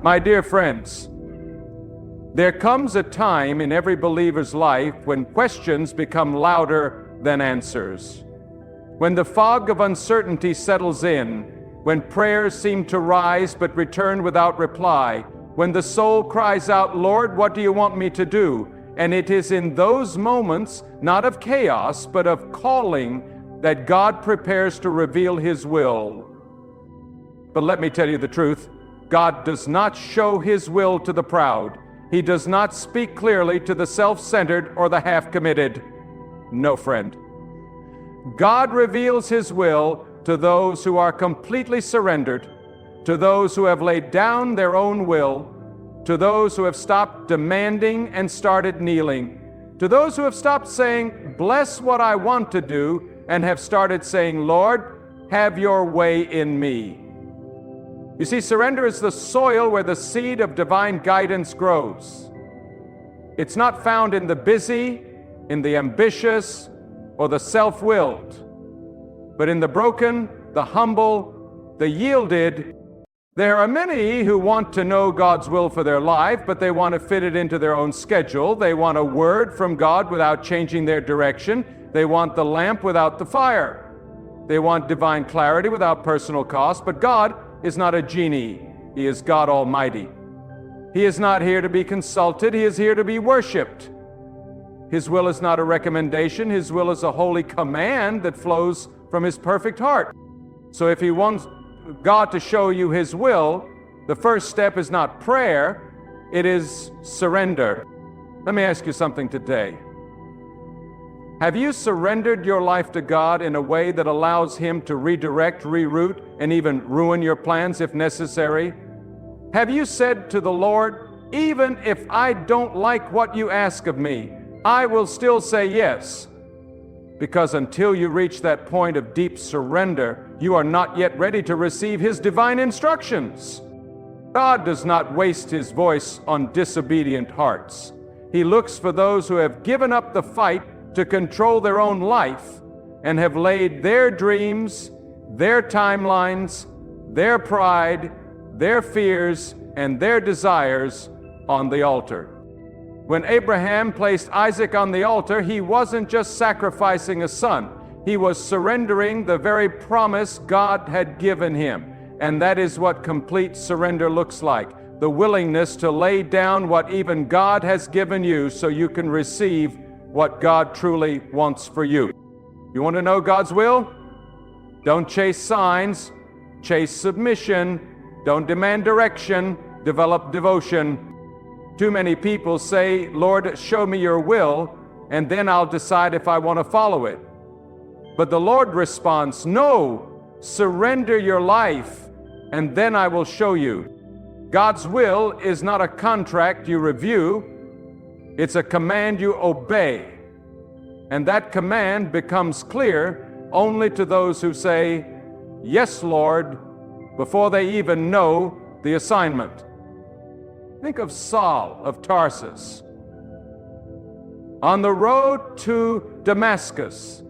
My dear friends, there comes a time in every believer's life when questions become louder than answers. When the fog of uncertainty settles in, when prayers seem to rise but return without reply, when the soul cries out, "Lord, what do you want me to do?" And it is in those moments, not of chaos, but of calling, that God prepares to reveal His will. But let me tell you the truth. God does not show His will to the proud. He does not speak clearly to the self-centered or the half-committed. No, friend. God reveals His will to those who are completely surrendered, to those who have laid down their own will, to those who have stopped demanding and started kneeling, to those who have stopped saying, "Bless what I want to do," and have started saying, "Lord, have your way in me." You see, surrender is the soil where the seed of divine guidance grows. It's not found in the busy, in the ambitious, or the self-willed, but in the broken, the humble, the yielded. There are many who want to know God's will for their life, but they want to fit it into their own schedule. They want a word from God without changing their direction. They want the lamp without the fire. They want divine clarity without personal cost, but God is not a genie. He is God Almighty. He is not here to be consulted. He is here to be worshiped. His will is not a recommendation. His will is a holy command that flows from His perfect heart. So if He wants God to show you His will, the first step is not prayer, it is surrender. Let me ask you something today. Have you surrendered your life to God in a way that allows Him to redirect, reroute, and even ruin your plans if necessary? Have you said to the Lord, "Even if I don't like what you ask of me, I will still say yes"? Because until you reach that point of deep surrender, you are not yet ready to receive His divine instructions. God does not waste His voice on disobedient hearts. He looks for those who have given up the fight to control their own life and have laid their dreams, their timelines, their pride, their fears, and their desires on the altar. When Abraham placed Isaac on the altar, he wasn't just sacrificing a son. He was surrendering the very promise God had given him. And that is what complete surrender looks like. The willingness to lay down what even God has given you so you can receive what God truly wants for you. You want to know God's will? Don't chase signs, chase submission. Don't demand direction, develop devotion. Too many people say, "Lord, show me your will, and then I'll decide if I want to follow it." But the Lord responds, "No, surrender your life, and then I will show you." God's will is not a contract you review. It's a command you obey. And that command becomes clear only to those who say, "Yes, Lord," before they even know the assignment. Think of Saul of Tarsus. On the road to Damascus,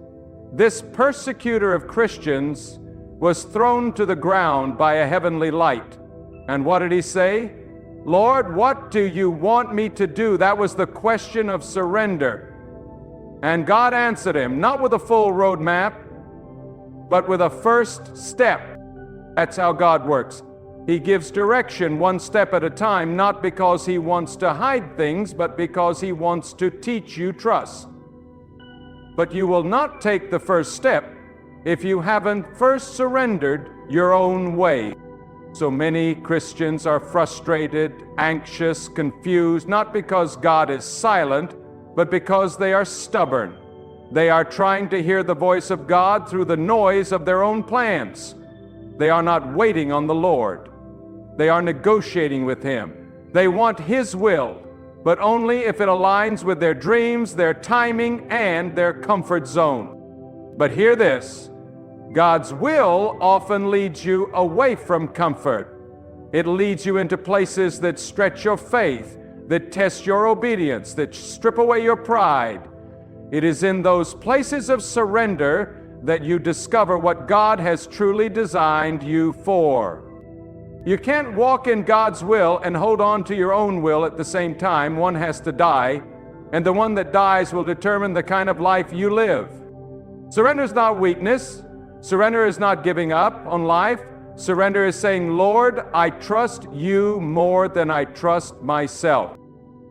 this persecutor of Christians was thrown to the ground by a heavenly light. And what did he say? "Lord, what do you want me to do?" That was the question of surrender. And God answered him, not with a full roadmap, but with a first step. That's how God works. He gives direction one step at a time, not because He wants to hide things, but because He wants to teach you trust. But you will not take the first step if you haven't first surrendered your own way. So many Christians are frustrated, anxious, confused, not because God is silent, but because they are stubborn. They are trying to hear the voice of God through the noise of their own plans. They are not waiting on the Lord. They are negotiating with Him. They want His will, but only if it aligns with their dreams, their timing, and their comfort zone. But hear this, God's will often leads you away from comfort. It leads you into places that stretch your faith, that test your obedience, that strip away your pride. It is in those places of surrender that you discover what God has truly designed you for. You can't walk in God's will and hold on to your own will at the same time. One has to die, and the one that dies will determine the kind of life you live. Surrender is not weakness. Surrender is not giving up on life. Surrender is saying, Lord, I trust you more than I trust myself.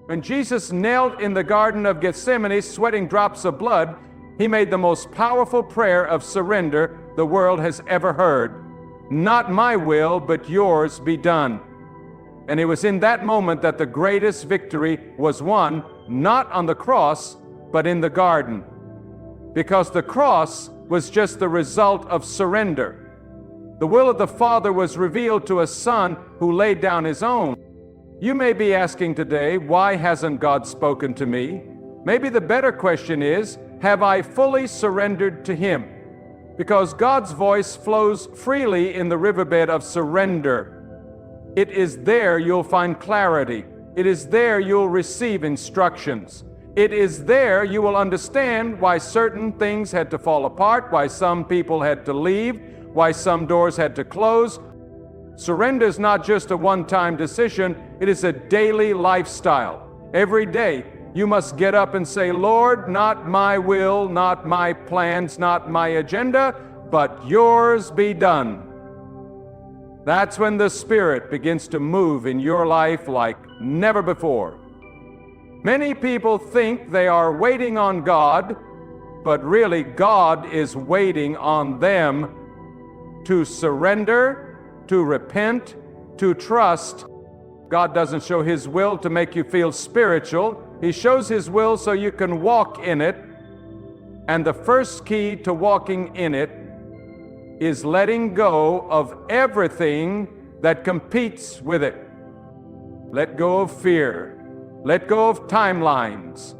When Jesus knelt in the Garden of Gethsemane, sweating drops of blood, he made the most powerful prayer of surrender the world has ever heard. Not my will, but yours be done. And it was in that moment that the greatest victory was won, not on the cross, but in the garden. Because the cross was just the result of surrender. The will of the Father was revealed to a Son who laid down his own. You may be asking today, why hasn't God spoken to me? Maybe the better question is, have I fully surrendered to him? Because God's voice flows freely in the riverbed of surrender. It is there you'll find clarity. It is there you'll receive instructions. It is there you will understand why certain things had to fall apart, why some people had to leave, why some doors had to close. Surrender is not just a one-time decision, it is a daily lifestyle. Every day you must get up and say, Lord, not my will, not my plans, not my agenda, but yours be done. That's when the Spirit begins to move in your life like never before. Many people think they are waiting on God, but really God is waiting on them to surrender, to repent, to trust. God doesn't show his will to make you feel spiritual. He shows his will so you can walk in it. And the first key to walking in it is letting go of everything that competes with it. Let go of fear. Let go of timelines.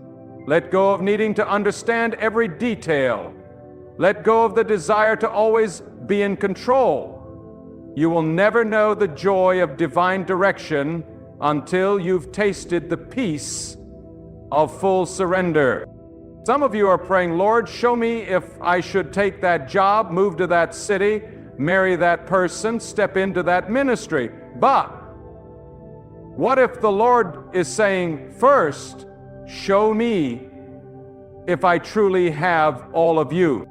Let go of needing to understand every detail. Let go of the desire to always be in control. You will never know the joy of divine direction until you've tasted the peace of full surrender. Some of you are praying, Lord, show me if I should take that job, move to that city, marry that person, step into that ministry. But what if the Lord is saying, first, show me if I truly have all of you?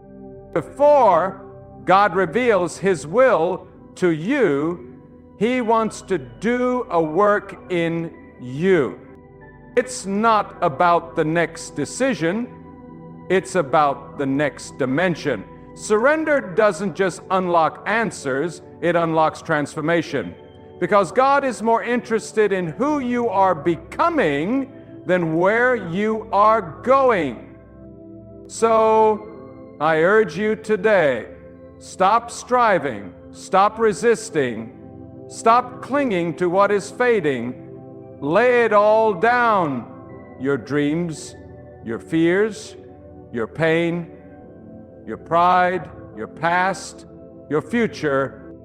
Before God reveals his will to you, he wants to do a work in you. It's not about the next decision, it's about the next dimension. Surrender doesn't just unlock answers, it unlocks transformation. Because God is more interested in who you are becoming than where you are going. So, I urge you today, stop striving, stop resisting, stop clinging to what is fading. Lay it all down. Your dreams, your fears, your pain, your pride, your past, your future.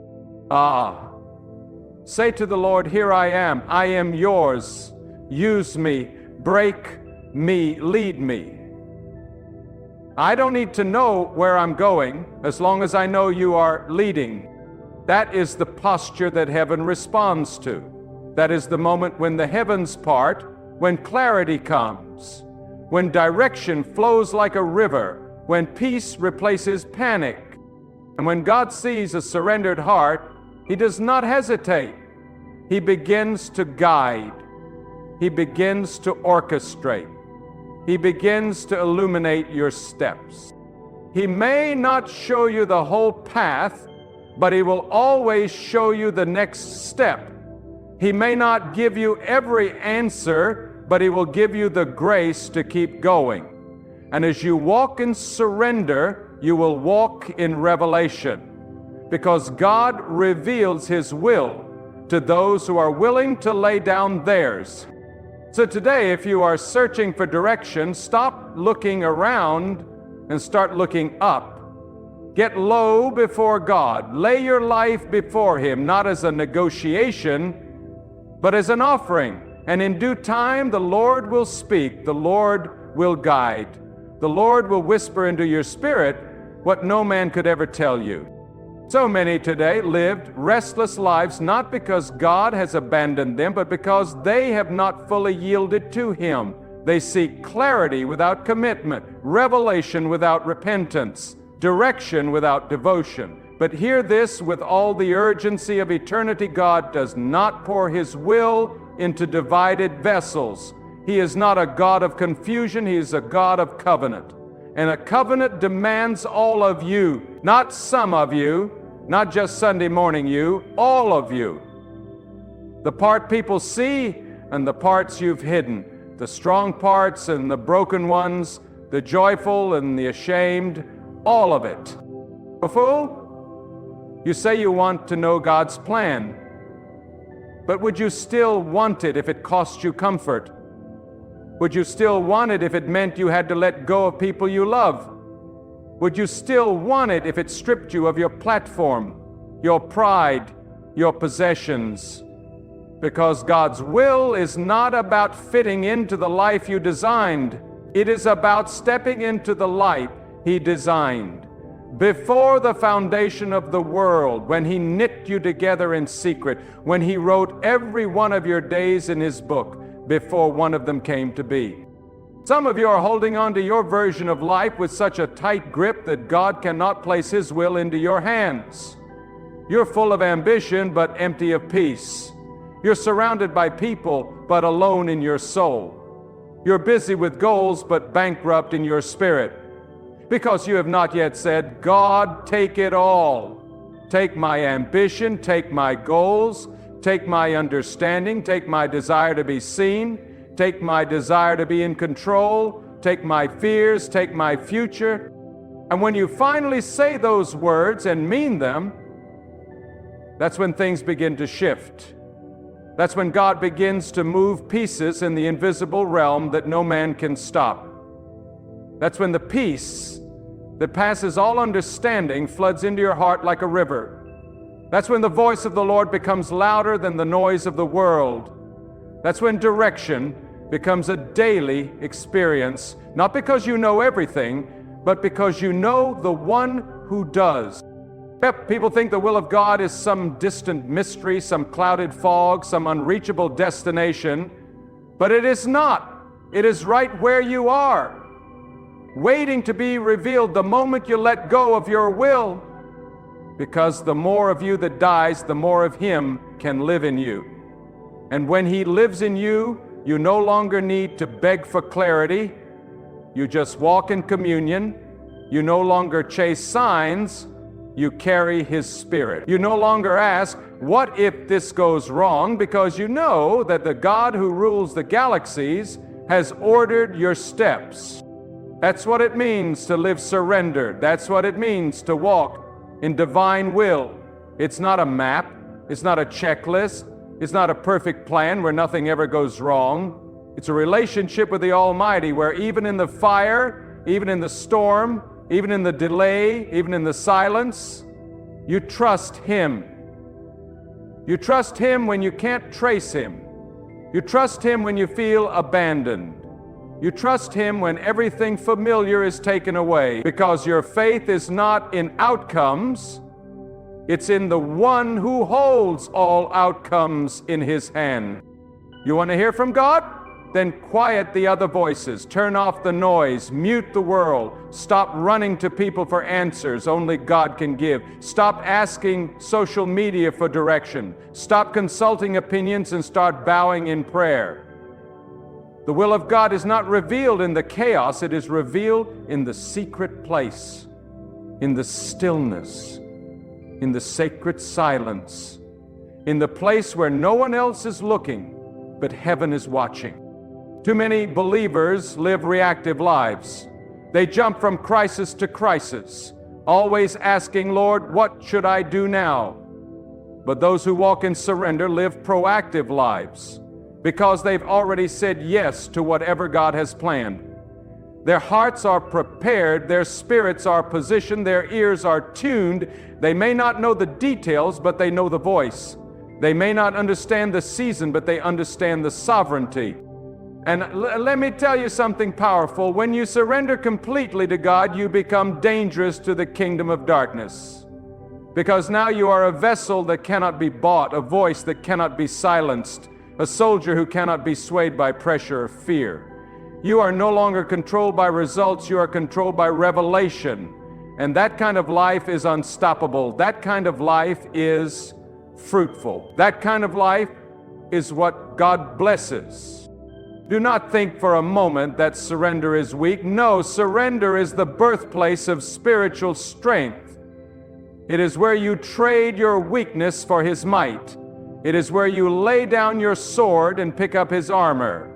Say to the Lord, here I am yours. Use me, break me, lead me. I don't need to know where I'm going as long as I know you are leading. That is the posture that heaven responds to. That is the moment when the heavens part, when clarity comes, when direction flows like a river, when peace replaces panic. And when God sees a surrendered heart, he does not hesitate. He begins to guide. He begins to orchestrate. He begins to illuminate your steps. He may not show you the whole path, but he will always show you the next step. He may not give you every answer, but he will give you the grace to keep going. And as you walk in surrender, you will walk in revelation, because God reveals his will to those who are willing to lay down theirs. So today, if you are searching for direction, stop looking around and start looking up. Get low before God. Lay your life before him, not as a negotiation, but as an offering. And in due time, the Lord will speak. The Lord will guide. The Lord will whisper into your spirit what no man could ever tell you. So many today lived restless lives not because God has abandoned them, but because they have not fully yielded to Him. They seek clarity without commitment, revelation without repentance, direction without devotion. But hear this with all the urgency of eternity: God does not pour His will into divided vessels. He is not a God of confusion, He is a God of covenant. And a covenant demands all of you, not some of you, not just Sunday morning you, all of you. The part people see and the parts you've hidden, the strong parts and the broken ones, the joyful and the ashamed, all of it. A fool? You say you want to know God's plan, but would you still want it if it cost you comfort? Would you still want it if it meant you had to let go of people you love? Would you still want it if it stripped you of your platform, your pride, your possessions? Because God's will is not about fitting into the life you designed. It is about stepping into the life He designed. Before the foundation of the world, when He knit you together in secret, when He wrote every one of your days in His book, before one of them came to be. Some of you are holding on to your version of life with such a tight grip that God cannot place His will into your hands. You're full of ambition, but empty of peace. You're surrounded by people, but alone in your soul. You're busy with goals, but bankrupt in your spirit. Because you have not yet said, God, take it all. Take my ambition, take my goals, take my understanding, take my desire to be seen, take my desire to be in control, take my fears, take my future. And when you finally say those words and mean them, that's when things begin to shift. That's when God begins to move pieces in the invisible realm that no man can stop. That's when the peace that passes all understanding floods into your heart like a river. That's when the voice of the Lord becomes louder than the noise of the world. That's when direction becomes a daily experience, not because you know everything, but because you know the one who does. Yep, people think the will of God is some distant mystery, some clouded fog, some unreachable destination, but it is not. It is right where you are, waiting to be revealed the moment you let go of your will. Because the more of you that dies, the more of Him can live in you. And when He lives in you, you no longer need to beg for clarity. You just walk in communion. You no longer chase signs. You carry His Spirit. You no longer ask, what if this goes wrong? Because you know that the God who rules the galaxies has ordered your steps. That's what it means to live surrendered. That's what it means to walk in divine will. It's not a map. It's not a checklist. It's not a perfect plan where nothing ever goes wrong. It's a relationship with the Almighty where even in the fire, even in the storm, even in the delay, even in the silence, you trust Him. You trust Him when you can't trace Him. You trust Him when you feel abandoned. You trust Him when everything familiar is taken away, because your faith is not in outcomes, it's in the one who holds all outcomes in His hand. You want to hear from God? Then quiet the other voices, turn off the noise, mute the world, stop running to people for answers only God can give, stop asking social media for direction, stop consulting opinions and start bowing in prayer. The will of God is not revealed in the chaos, it is revealed in the secret place, in the stillness, in the sacred silence, in the place where no one else is looking, but heaven is watching. Too many believers live reactive lives. They jump from crisis to crisis, always asking, Lord, what should I do now? But those who walk in surrender live proactive lives, because they've already said yes to whatever God has planned. Their hearts are prepared, their spirits are positioned, their ears are tuned. They may not know the details, but they know the voice. They may not understand the season, but they understand the sovereignty. And let me tell you something powerful. When you surrender completely to God, you become dangerous to the kingdom of darkness. Because now you are a vessel that cannot be bought, a voice that cannot be silenced, a soldier who cannot be swayed by pressure or fear. You are no longer controlled by results, you are controlled by revelation. And that kind of life is unstoppable. That kind of life is fruitful. That kind of life is what God blesses. Do not think for a moment that surrender is weak. No, surrender is the birthplace of spiritual strength. It is where you trade your weakness for His might. It is where you lay down your sword and pick up His armor.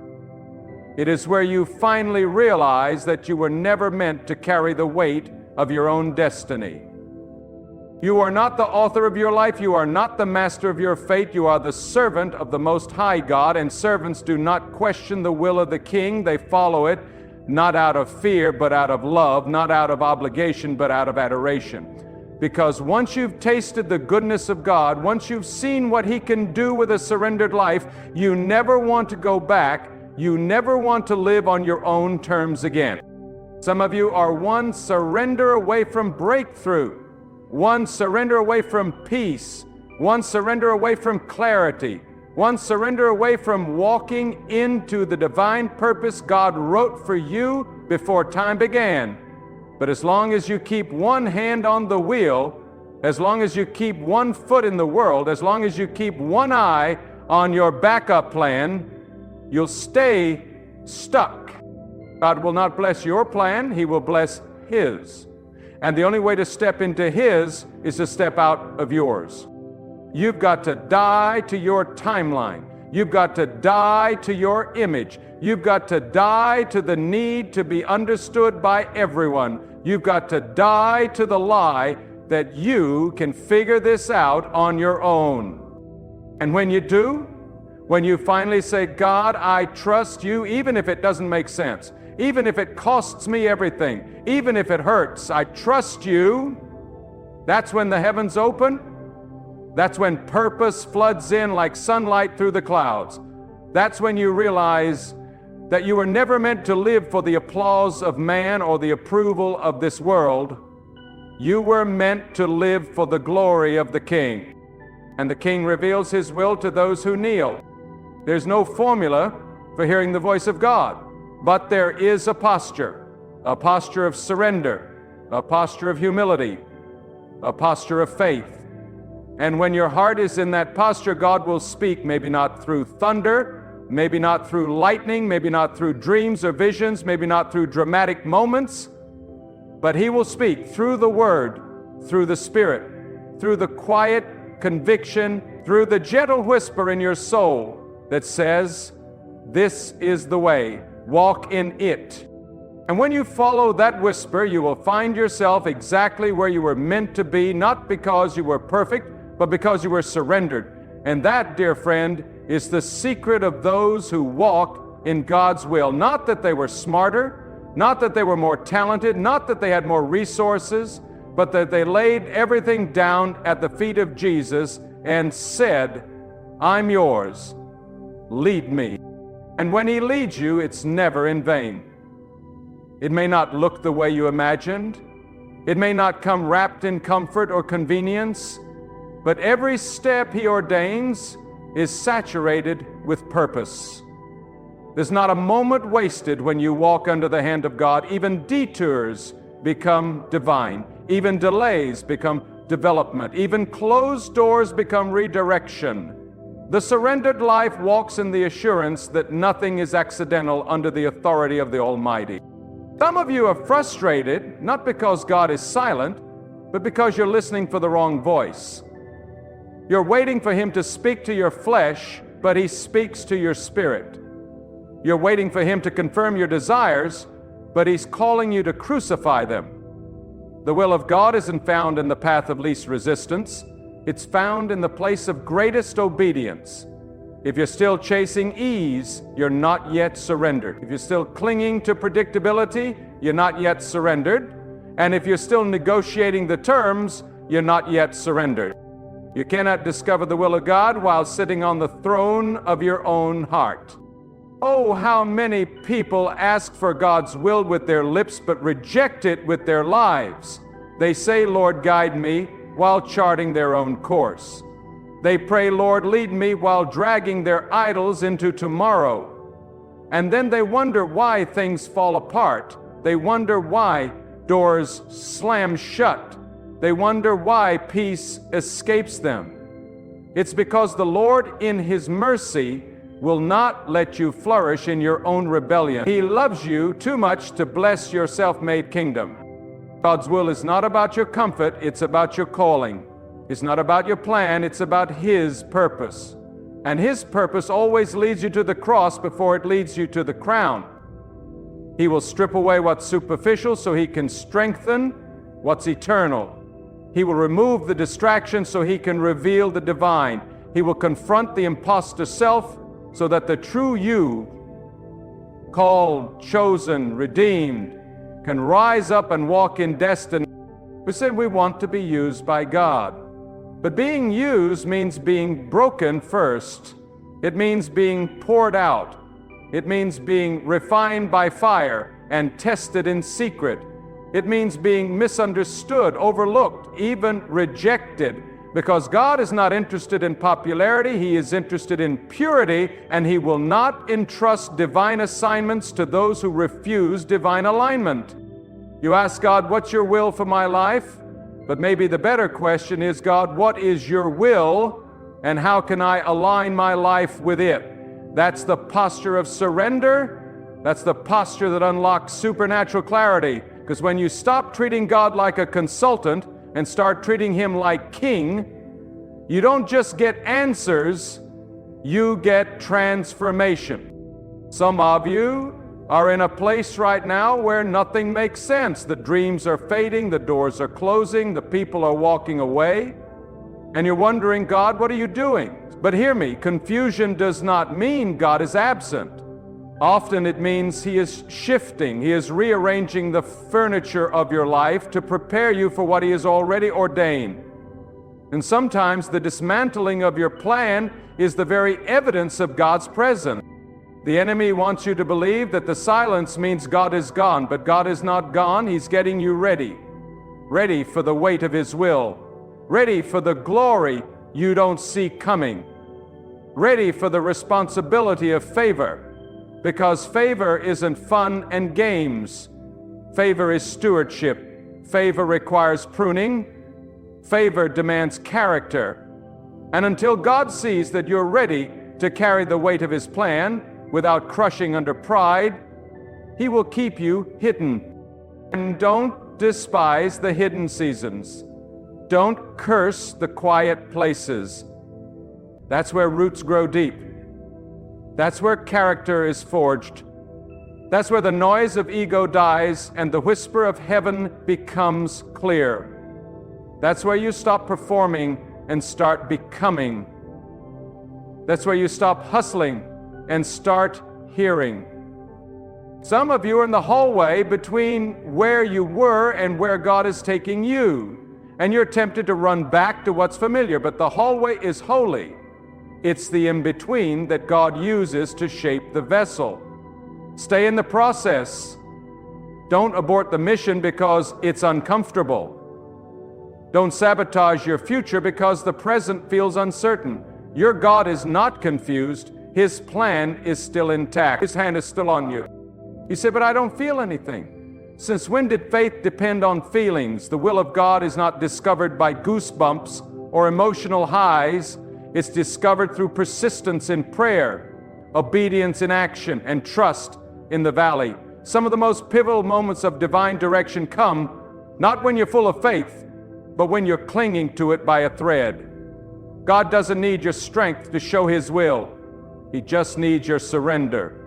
It is where you finally realize that you were never meant to carry the weight of your own destiny. You are not the author of your life. You are not the master of your fate. You are the servant of the Most High God, and servants do not question the will of the King. They follow it not out of fear, but out of love, not out of obligation, but out of adoration. Because once you've tasted the goodness of God, once you've seen what He can do with a surrendered life, you never want to go back. You never want to live on your own terms again. Some of you are one surrender away from breakthrough, one surrender away from peace, one surrender away from clarity, one surrender away from walking into the divine purpose God wrote for you before time began. But as long as you keep one hand on the wheel, as long as you keep one foot in the world, as long as you keep one eye on your backup plan, you'll stay stuck. God will not bless your plan, He will bless His. And the only way to step into His is to step out of yours. You've got to die to your timeline. You've got to die to your image. You've got to die to the need to be understood by everyone. You've got to die to the lie that you can figure this out on your own. And when you do, when you finally say, God, I trust you, even if it doesn't make sense, even if it costs me everything, even if it hurts, I trust you, that's when the heavens open. That's when purpose floods in like sunlight through the clouds. That's when you realize that you were never meant to live for the applause of man or the approval of this world. You were meant to live for the glory of the King. And the King reveals His will to those who kneel. There's no formula for hearing the voice of God, but there is a posture of surrender, a posture of humility, a posture of faith. And when your heart is in that posture, God will speak, maybe not through thunder, maybe not through lightning, maybe not through dreams or visions, maybe not through dramatic moments, but He will speak through the Word, through the Spirit, through the quiet conviction, through the gentle whisper in your soul that says, this is the way, walk in it. And when you follow that whisper, you will find yourself exactly where you were meant to be, not because you were perfect, but because you were surrendered. And that, dear friend, is the secret of those who walk in God's will. Not that they were smarter, not that they were more talented, not that they had more resources, but that they laid everything down at the feet of Jesus and said, I'm yours, lead me. And when He leads you, it's never in vain. It may not look the way you imagined. It may not come wrapped in comfort or convenience, but every step He ordains is saturated with purpose. There's not a moment wasted when you walk under the hand of God. Even detours become divine. Even delays become development. Even closed doors become redirection. The surrendered life walks in the assurance that nothing is accidental under the authority of the Almighty. Some of you are frustrated, not because God is silent, but because you're listening for the wrong voice. You're waiting for Him to speak to your flesh, but He speaks to your spirit. You're waiting for Him to confirm your desires, but He's calling you to crucify them. The will of God isn't found in the path of least resistance. It's found in the place of greatest obedience. If you're still chasing ease, you're not yet surrendered. If you're still clinging to predictability, you're not yet surrendered. And if you're still negotiating the terms, you're not yet surrendered. You cannot discover the will of God while sitting on the throne of your own heart. Oh, how many people ask for God's will with their lips but reject it with their lives. They say, Lord, guide me, while charting their own course. They pray, Lord, lead me, while dragging their idols into tomorrow. And then they wonder why things fall apart. They wonder why doors slam shut. They wonder why peace escapes them. It's because the Lord, in His mercy, will not let you flourish in your own rebellion. He loves you too much to bless your self-made kingdom. God's will is not about your comfort, it's about your calling. It's not about your plan, it's about His purpose. And His purpose always leads you to the cross before it leads you to the crown. He will strip away what's superficial so He can strengthen what's eternal. He will remove the distraction so He can reveal the divine. He will confront the imposter self so that the true you, called, chosen, redeemed, can rise up and walk in destiny. We said we want to be used by God. But being used means being broken first. It means being poured out. It means being refined by fire and tested in secret. It means being misunderstood, overlooked, even rejected. Because God is not interested in popularity, He is interested in purity, and He will not entrust divine assignments to those who refuse divine alignment. You ask God, what's your will for my life? But maybe the better question is, God, what is your will, and how can I align my life with it? That's the posture of surrender. That's the posture that unlocks supernatural clarity. Because when you stop treating God like a consultant and start treating Him like King, you don't just get answers, you get transformation. Some of you are in a place right now where nothing makes sense. The dreams are fading, the doors are closing, the people are walking away, and you're wondering, God, what are you doing? But hear me, confusion does not mean God is absent. Often it means He is shifting, He is rearranging the furniture of your life to prepare you for what He has already ordained. And sometimes the dismantling of your plan is the very evidence of God's presence. The enemy wants you to believe that the silence means God is gone, but God is not gone. He's getting you ready. Ready for the weight of His will. Ready for the glory you don't see coming. Ready for the responsibility of favor. Because favor isn't fun and games. Favor is stewardship. Favor requires pruning. Favor demands character. And until God sees that you're ready to carry the weight of His plan without crushing under pride, He will keep you hidden. And don't despise the hidden seasons. Don't curse the quiet places. That's where roots grow deep. That's where character is forged. That's where the noise of ego dies and the whisper of heaven becomes clear. That's where you stop performing and start becoming. That's where you stop hustling and start hearing. Some of you are in the hallway between where you were and where God is taking you, and you're tempted to run back to what's familiar, but the hallway is holy. It's the in-between that God uses to shape the vessel. Stay in the process. Don't abort the mission because it's uncomfortable. Don't sabotage your future because the present feels uncertain. Your God is not confused. His plan is still intact. His hand is still on you. You say, but I don't feel anything. Since when did faith depend on feelings? The will of God is not discovered by goosebumps or emotional highs. It's discovered through persistence in prayer, obedience in action, and trust in the valley. Some of the most pivotal moments of divine direction come not when you're full of faith, but when you're clinging to it by a thread. God doesn't need your strength to show His will. He just needs your surrender.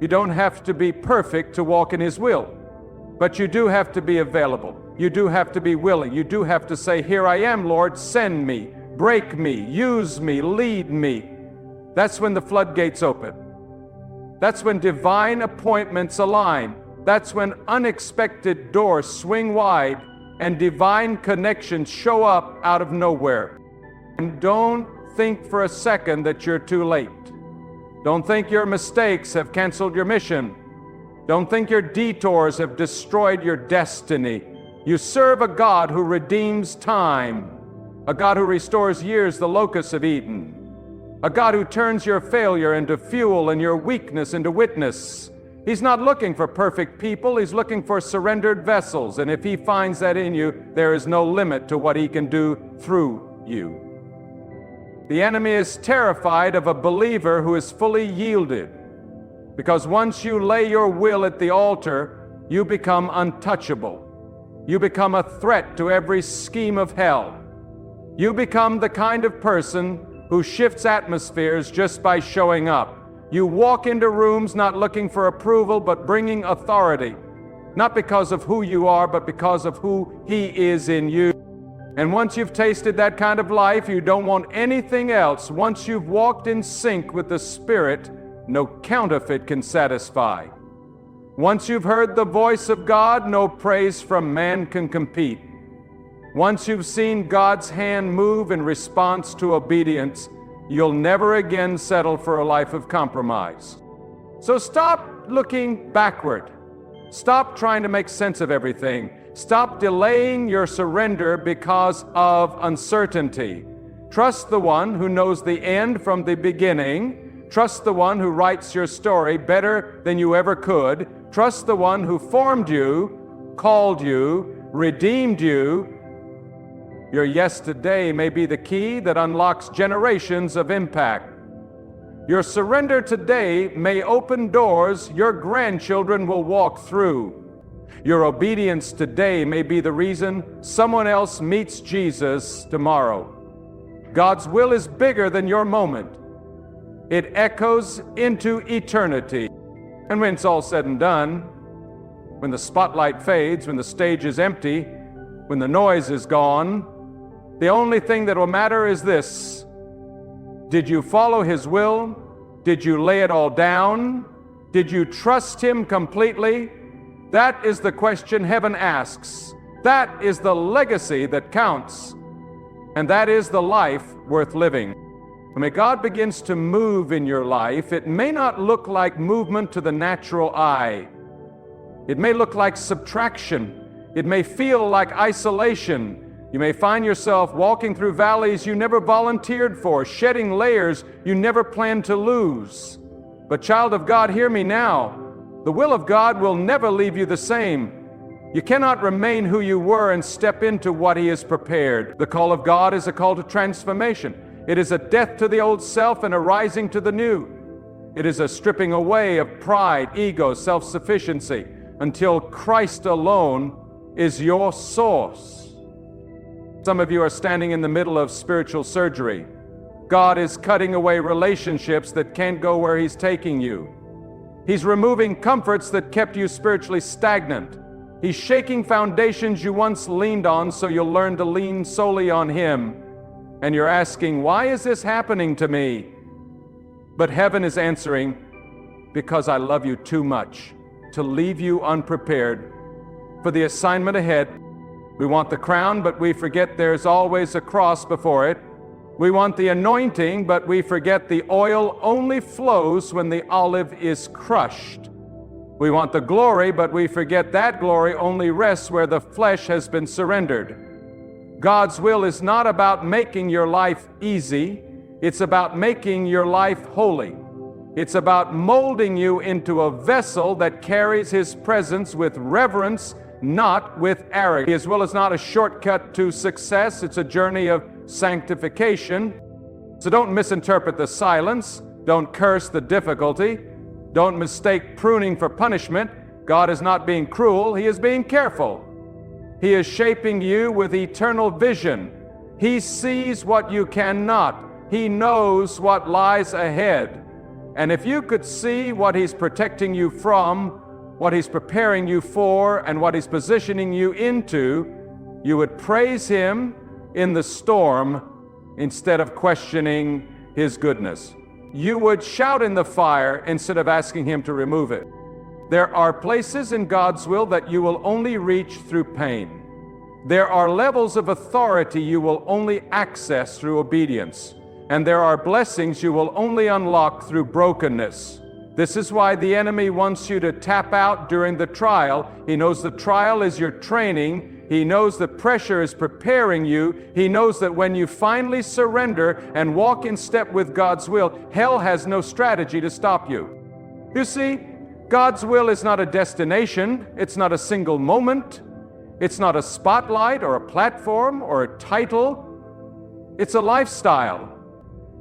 You don't have to be perfect to walk in His will, but you do have to be available. You do have to be willing. You do have to say, here I am, Lord, send me. Break me, use me, lead me. That's when the floodgates open. That's when divine appointments align. That's when unexpected doors swing wide and divine connections show up out of nowhere. And don't think for a second that you're too late. Don't think your mistakes have canceled your mission. Don't think your detours have destroyed your destiny. You serve a God who redeems time, a God who restores years the locusts have eaten, a God who turns your failure into fuel and your weakness into witness. He's not looking for perfect people, He's looking for surrendered vessels, and if He finds that in you, there is no limit to what He can do through you. The enemy is terrified of a believer who is fully yielded, because once you lay your will at the altar, you become untouchable. You become a threat to every scheme of hell. You become the kind of person who shifts atmospheres just by showing up. You walk into rooms not looking for approval, but bringing authority, not because of who you are, but because of who He is in you. And once you've tasted that kind of life, you don't want anything else. Once you've walked in sync with the Spirit, no counterfeit can satisfy. Once you've heard the voice of God, no praise from man can compete. Once you've seen God's hand move in response to obedience, you'll never again settle for a life of compromise. So stop looking backward. Stop trying to make sense of everything. Stop delaying your surrender because of uncertainty. Trust the one who knows the end from the beginning. Trust the one who writes your story better than you ever could. Trust the one who formed you, called you, redeemed you. Your yes today may be the key that unlocks generations of impact. Your surrender today may open doors your grandchildren will walk through. Your obedience today may be the reason someone else meets Jesus tomorrow. God's will is bigger than your moment. It echoes into eternity. And when it's all said and done, when the spotlight fades, when the stage is empty, when the noise is gone, the only thing that will matter is this: did you follow His will? Did you lay it all down? Did you trust Him completely? That is the question heaven asks. That is the legacy that counts. And that is the life worth living. When God begins to move in your life, it may not look like movement to the natural eye. It may look like subtraction. It may feel like isolation. You may find yourself walking through valleys you never volunteered for, shedding layers you never planned to lose. But child of God, hear me now. The will of God will never leave you the same. You cannot remain who you were and step into what He has prepared. The call of God is a call to transformation. It is a death to the old self and a rising to the new. It is a stripping away of pride, ego, self-sufficiency, until Christ alone is your source. Some of you are standing in the middle of spiritual surgery. God is cutting away relationships that can't go where He's taking you. He's removing comforts that kept you spiritually stagnant. He's shaking foundations you once leaned on so you'll learn to lean solely on Him. And you're asking, why is this happening to me? But heaven is answering, because I love you too much to leave you unprepared for the assignment ahead. We want the crown, but we forget there's always a cross before it. We want the anointing, but we forget the oil only flows when the olive is crushed. We want the glory, but we forget that glory only rests where the flesh has been surrendered. God's will is not about making your life easy. It's about making your life holy. It's about molding you into a vessel that carries His presence with reverence, not with arrogance. His will is not a shortcut to success. It's a journey of sanctification. So don't misinterpret the silence. Don't curse the difficulty. Don't mistake pruning for punishment. God is not being cruel. He is being careful. He is shaping you with eternal vision. He sees what you cannot. He knows what lies ahead. And if you could see what He's protecting you from, what He's preparing you for, and what He's positioning you into, you would praise Him in the storm instead of questioning His goodness. You would shout in the fire instead of asking Him to remove it. There are places in God's will that you will only reach through pain. There are levels of authority you will only access through obedience. And there are blessings you will only unlock through brokenness. This is why the enemy wants you to tap out during the trial. He knows the trial is your training He knows that pressure is preparing you. He knows that when you finally surrender and walk in step with God's will, hell has no strategy to stop you. You see, God's will is not a destination. It's not a single moment. It's not a spotlight or a platform or a title. It's a lifestyle.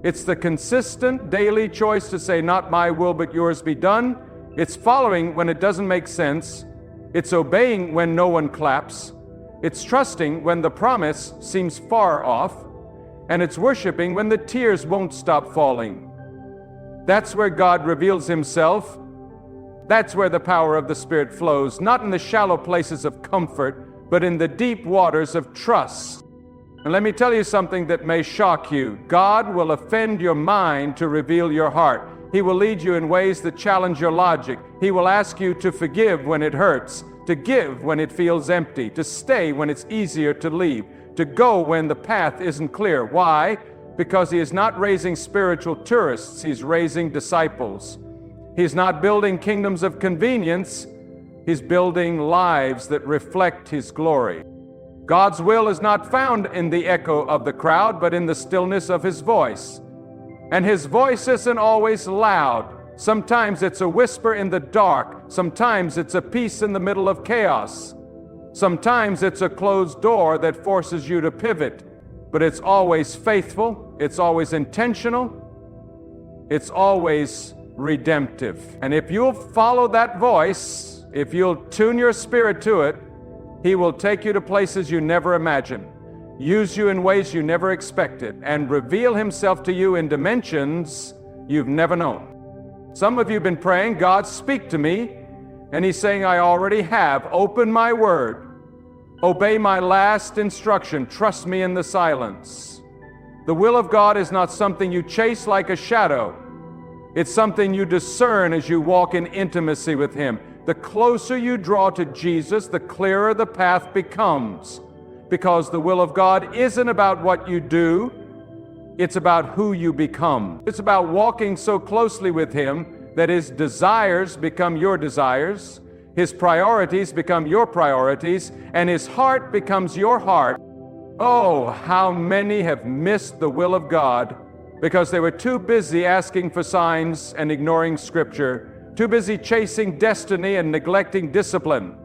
It's the consistent daily choice to say, not my will, but yours be done. It's following when it doesn't make sense. It's obeying when no one claps. It's trusting when the promise seems far off. And it's worshiping when the tears won't stop falling. That's where God reveals himself. That's where the power of the Spirit flows, not in the shallow places of comfort, but in the deep waters of trust. And let me tell you something that may shock you. God will offend your mind to reveal your heart. He will lead you in ways that challenge your logic. He will ask you to forgive when it hurts, to give when it feels empty, to stay when it's easier to leave, to go when the path isn't clear. Why? Because he is not raising spiritual tourists, he's raising disciples. He's not building kingdoms of convenience, he's building lives that reflect his glory. God's will is not found in the echo of the crowd, but in the stillness of his voice. And his voice isn't always loud. Sometimes it's a whisper in the dark. Sometimes it's a peace in the middle of chaos. Sometimes it's a closed door that forces you to pivot. But it's always faithful. It's always intentional. It's always redemptive. And if you'll follow that voice, if you'll tune your spirit to it, he will take you to places you never imagined, use you in ways you never expected, and reveal himself to you in dimensions you've never known. Some of you have been praying, God, speak to me, and he's saying, I already have. Open my word. Obey my last instruction. Trust me in the silence. The will of God is not something you chase like a shadow. It's something you discern as you walk in intimacy with him. The closer you draw to Jesus, the clearer the path becomes. Because the will of God isn't about what you do, it's about who you become. It's about walking so closely with him that his desires become your desires, his priorities become your priorities, and his heart becomes your heart. Oh, how many have missed the will of God because they were too busy asking for signs and ignoring Scripture, too busy chasing destiny and neglecting discipline,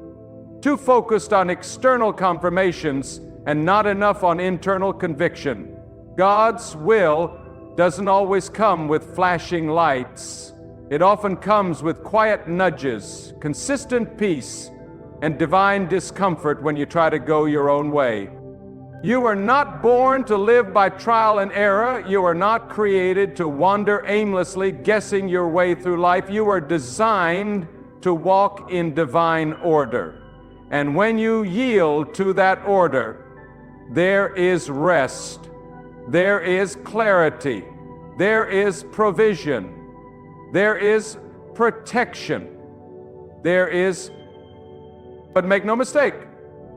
too focused on external confirmations and not enough on internal conviction. God's will doesn't always come with flashing lights. It often comes with quiet nudges, consistent peace, and divine discomfort when you try to go your own way. You are not born to live by trial and error. You are not created to wander aimlessly, guessing your way through life. You are designed to walk in divine order. And when you yield to that order, there is rest, there is clarity, there is provision, there is protection, but make no mistake,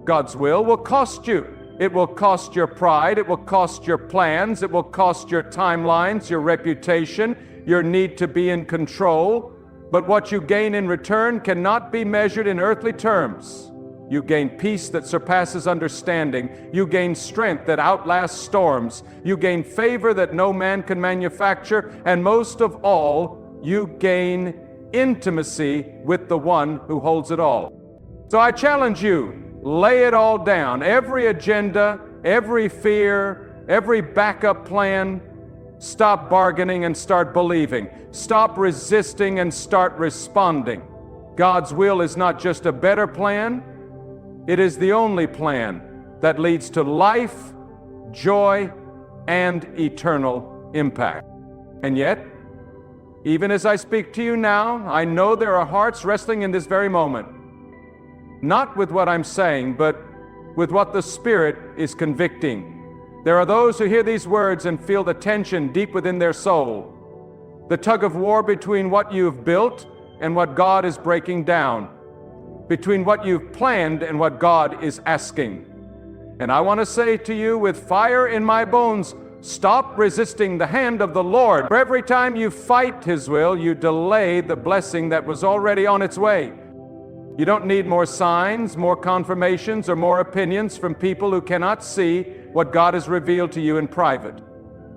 God's will cost you. It will cost your pride, it will cost your plans, it will cost your timelines, your reputation, your need to be in control. But what you gain in return cannot be measured in earthly terms. You gain peace that surpasses understanding. You gain strength that outlasts storms. You gain favor that no man can manufacture. And most of all, you gain intimacy with the one who holds it all. So I challenge you, lay it all down. Every agenda, every fear, every backup plan. Stop bargaining and start believing. Stop resisting and start responding. God's will is not just a better plan. It is the only plan that leads to life, joy, and eternal impact. And yet, even as I speak to you now, I know there are hearts wrestling in this very moment. Not with what I'm saying, but with what the Spirit is convicting. There are those who hear these words and feel the tension deep within their soul. The tug of war between what you've built and what God is breaking down. Between what you've planned and what God is asking. And I want to say to you with fire in my bones, stop resisting the hand of the Lord. For every time you fight His will, you delay the blessing that was already on its way. You don't need more signs, more confirmations, or more opinions from people who cannot see what God has revealed to you in private.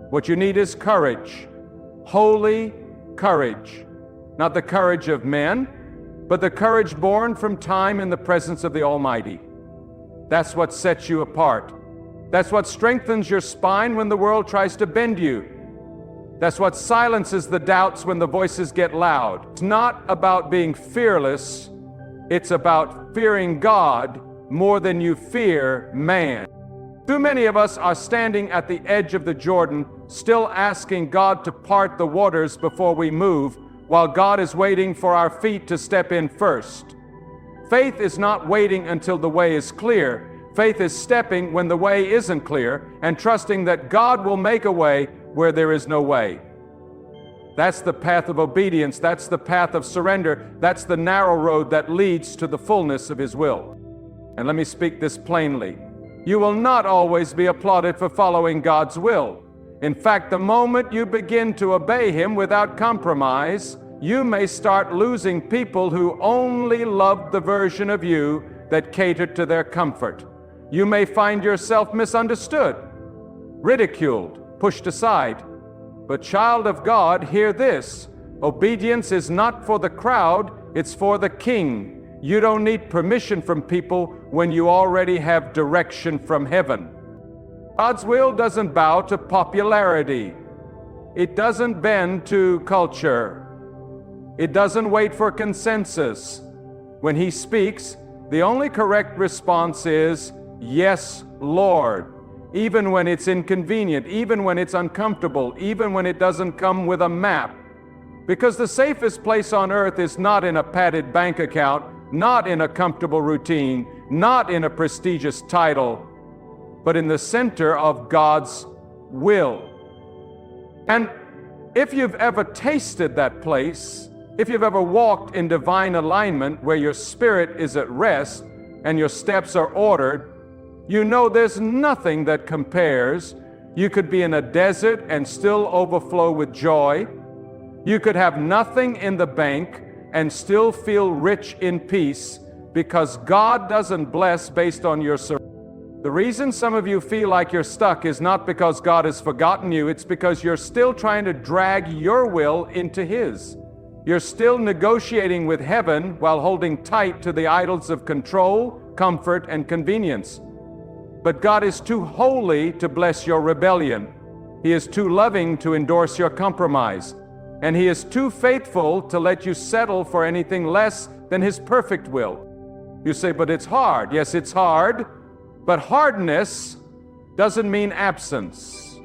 What you need is courage, holy courage. Not the courage of men, but the courage born from time in the presence of the Almighty. That's what sets you apart. That's what strengthens your spine when the world tries to bend you. That's what silences the doubts when the voices get loud. It's not about being fearless. It's about fearing God more than you fear man. Too many of us are standing at the edge of the Jordan, still asking God to part the waters before we move, while God is waiting for our feet to step in first. Faith is not waiting until the way is clear. Faith is stepping when the way isn't clear and trusting that God will make a way where there is no way. That's the path of obedience. That's the path of surrender. That's the narrow road that leads to the fullness of His will. And let me speak this plainly. You will not always be applauded for following God's will. In fact, the moment you begin to obey Him without compromise, you may start losing people who only loved the version of you that catered to their comfort. You may find yourself misunderstood, ridiculed, pushed aside. But child of God, hear this. Obedience is not for the crowd, it's for the King. You don't need permission from people when you already have direction from heaven. God's will doesn't bow to popularity. It doesn't bend to culture. It doesn't wait for consensus. When He speaks, the only correct response is, "Yes, Lord." Even when it's inconvenient, even when it's uncomfortable, even when it doesn't come with a map. Because the safest place on earth is not in a padded bank account, not in a comfortable routine, not in a prestigious title, but in the center of God's will. And if you've ever tasted that place, if you've ever walked in divine alignment where your spirit is at rest and your steps are ordered, you know there's nothing that compares. You could be in a desert and still overflow with joy. You could have nothing in the bank and still feel rich in peace because God doesn't bless based on your surrender. The reason some of you feel like you're stuck is not because God has forgotten you, it's because you're still trying to drag your will into His. You're still negotiating with heaven while holding tight to the idols of control, comfort, and convenience. But God is too holy to bless your rebellion. He is too loving to endorse your compromise. And He is too faithful to let you settle for anything less than His perfect will. You say, but it's hard. Yes, it's hard. But hardness doesn't mean absence.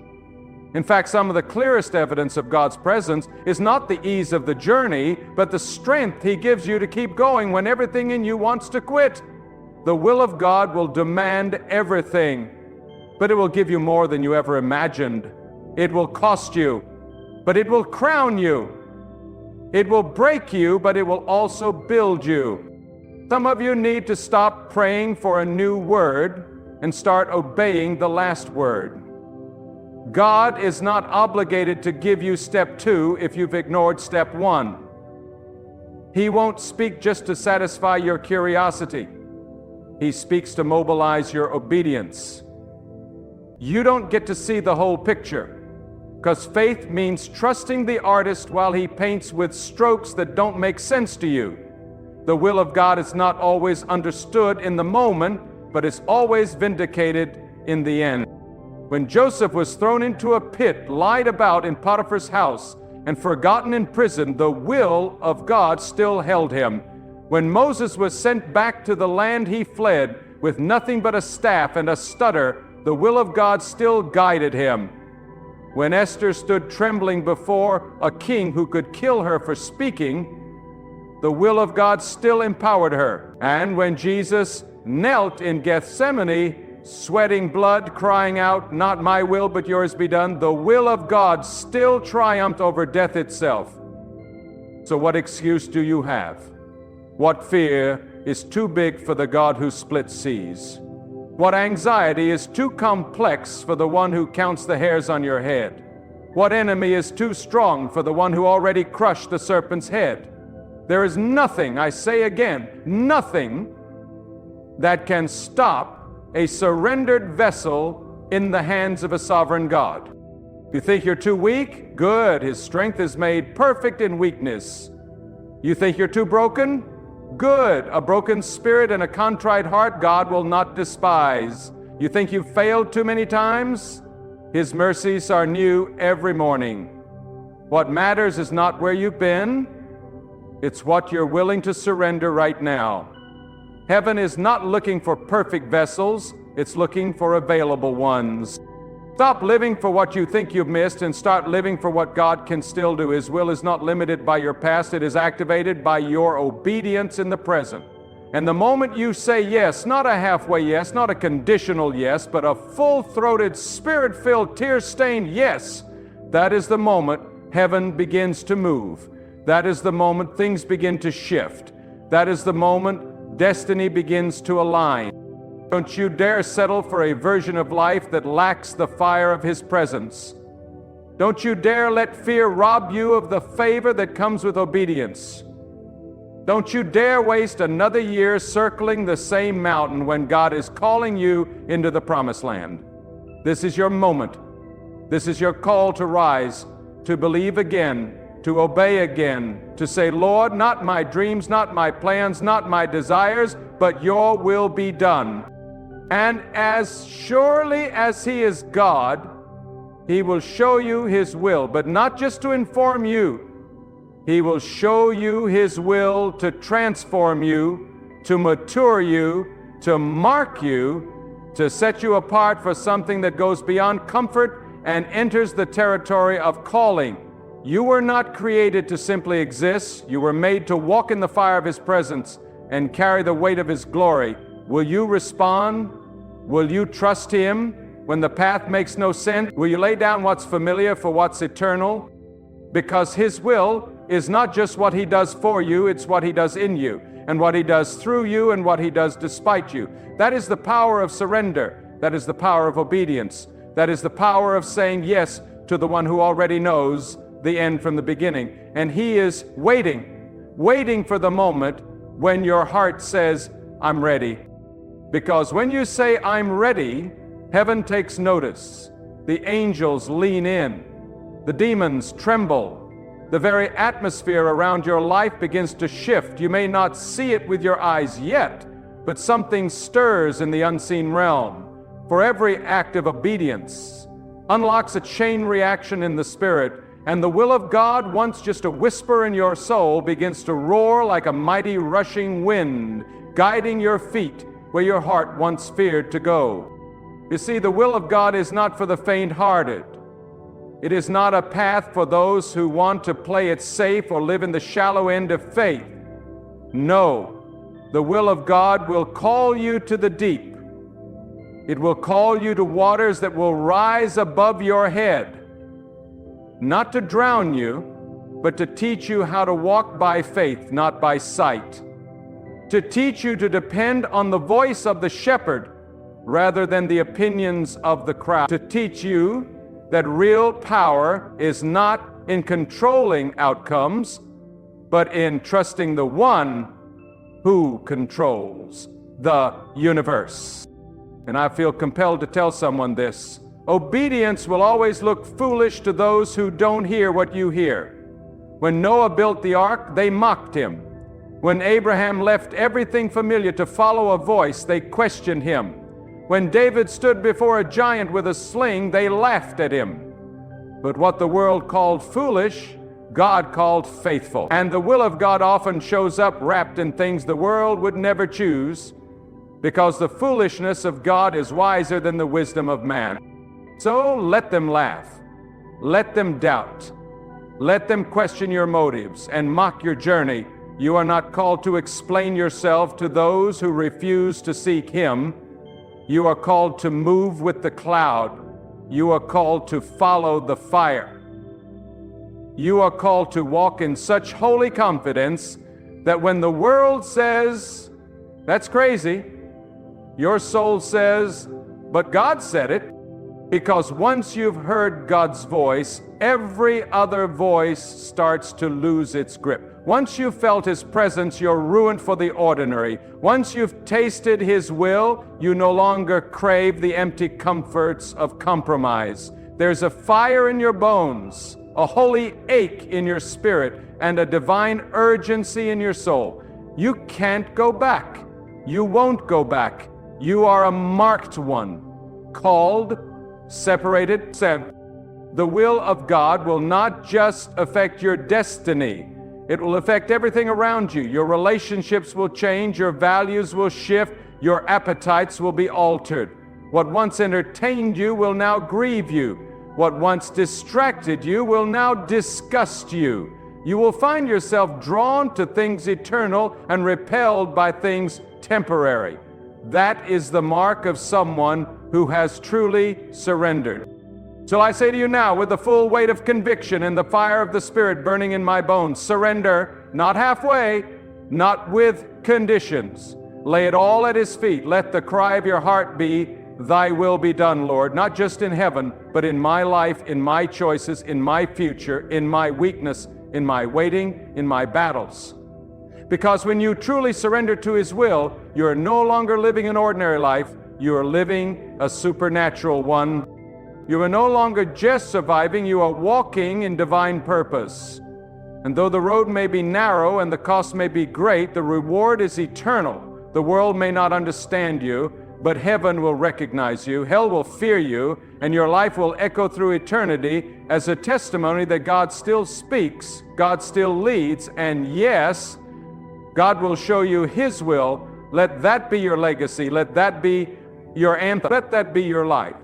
In fact, some of the clearest evidence of God's presence is not the ease of the journey, but the strength He gives you to keep going when everything in you wants to quit. The will of God will demand everything, but it will give you more than you ever imagined. It will cost you, but it will crown you. It will break you, but it will also build you. Some of you need to stop praying for a new word and start obeying the last word. God is not obligated to give you step 2 if you've ignored step 1. He won't speak just to satisfy your curiosity. He speaks to mobilize your obedience. You don't get to see the whole picture, because faith means trusting the artist while he paints with strokes that don't make sense to you. The will of God is not always understood in the moment, but is always vindicated in the end. When Joseph was thrown into a pit, lied about in Potiphar's house, and forgotten in prison, the will of God still held him. When Moses was sent back to the land he fled with nothing but a staff and a stutter, the will of God still guided him. When Esther stood trembling before a king who could kill her for speaking, the will of God still empowered her. And when Jesus knelt in Gethsemane, sweating blood, crying out, "Not my will, but yours be done," the will of God still triumphed over death itself. So what excuse do you have? What fear is too big for the God who splits seas? What anxiety is too complex for the one who counts the hairs on your head? What enemy is too strong for the one who already crushed the serpent's head? There is nothing, I say again, nothing that can stop a surrendered vessel in the hands of a sovereign God. You think you're too weak? Good. His strength is made perfect in weakness. You think you're too broken? Good. A broken spirit and a contrite heart God will not despise. You think you've failed too many times? His mercies are new every morning. What matters is not where you've been, it's what you're willing to surrender right now. Heaven is not looking for perfect vessels, it's looking for available ones. Stop living for what you think you've missed and start living for what God can still do. His will is not limited by your past, it is activated by your obedience in the present. And the moment you say yes, not a halfway yes, not a conditional yes, but a full-throated, spirit-filled, tear-stained yes, that is the moment heaven begins to move. That is the moment things begin to shift. That is the moment destiny begins to align. Don't you dare settle for a version of life that lacks the fire of His presence. Don't you dare let fear rob you of the favor that comes with obedience. Don't you dare waste another year circling the same mountain when God is calling you into the promised land. This is your moment. This is your call to rise, to believe again, to obey again, to say, Lord, not my dreams, not my plans, not my desires, but your will be done. And as surely as He is God, He will show you His will, but not just to inform you. He will show you His will to transform you, to mature you, to mark you, to set you apart for something that goes beyond comfort and enters the territory of calling. You were not created to simply exist. You were made to walk in the fire of His presence and carry the weight of His glory. Will you respond? Will you trust Him when the path makes no sense? Will you lay down what's familiar for what's eternal? Because His will is not just what He does for you, it's what He does in you, and what He does through you, and what He does despite you. That is the power of surrender. That is the power of obedience. That is the power of saying yes to the one who already knows the end from the beginning. And He is waiting for the moment when your heart says, I'm ready. Because when you say, I'm ready, heaven takes notice. The angels lean in. The demons tremble. The very atmosphere around your life begins to shift. You may not see it with your eyes yet, but something stirs in the unseen realm. For every act of obedience unlocks a chain reaction in the spirit, and the will of God, once just a whisper in your soul, begins to roar like a mighty rushing wind, guiding your feet where your heart once feared to go. You see, the will of God is not for the faint-hearted. It is not a path for those who want to play it safe or live in the shallow end of faith. No, the will of God will call you to the deep. It will call you to waters that will rise above your head, not to drown you, but to teach you how to walk by faith, not by sight. To teach you to depend on the voice of the shepherd rather than the opinions of the crowd. To teach you that real power is not in controlling outcomes, but in trusting the one who controls the universe. And I feel compelled to tell someone this. Obedience will always look foolish to those who don't hear what you hear. When Noah built the ark, they mocked him. When Abraham left everything familiar to follow a voice, they questioned him. When David stood before a giant with a sling, they laughed at him. But what the world called foolish, God called faithful. And the will of God often shows up wrapped in things the world would never choose, because the foolishness of God is wiser than the wisdom of man. So let them laugh. Let them doubt. Let them question your motives and mock your journey. You are not called to explain yourself to those who refuse to seek Him. You are called to move with the cloud. You are called to follow the fire. You are called to walk in such holy confidence that when the world says, that's crazy, your soul says, but God said it. Because once you've heard God's voice, every other voice starts to lose its grip. Once you've felt His presence, you're ruined for the ordinary. Once you've tasted His will, you no longer crave the empty comforts of compromise. There's a fire in your bones, a holy ache in your spirit, and a divine urgency in your soul. You can't go back. You won't go back. You are a marked one, called, separated, sent. The will of God will not just affect your destiny. It will affect everything around you. Your relationships will change, your values will shift, your appetites will be altered. What once entertained you will now grieve you. What once distracted you will now disgust you. You will find yourself drawn to things eternal and repelled by things temporary. That is the mark of someone who has truly surrendered. So I say to you now, with the full weight of conviction and the fire of the Spirit burning in my bones, surrender, not halfway, not with conditions. Lay it all at His feet. Let the cry of your heart be, Thy will be done, Lord, not just in heaven, but in my life, in my choices, in my future, in my weakness, in my waiting, in my battles. Because when you truly surrender to His will, you are no longer living an ordinary life, you are living a supernatural one. You are no longer just surviving, you are walking in divine purpose. And though the road may be narrow and the cost may be great, the reward is eternal. The world may not understand you, but heaven will recognize you, hell will fear you, and your life will echo through eternity as a testimony that God still speaks, God still leads, and yes, God will show you His will. Let that be your legacy. Let that be your anthem. Let that be your life.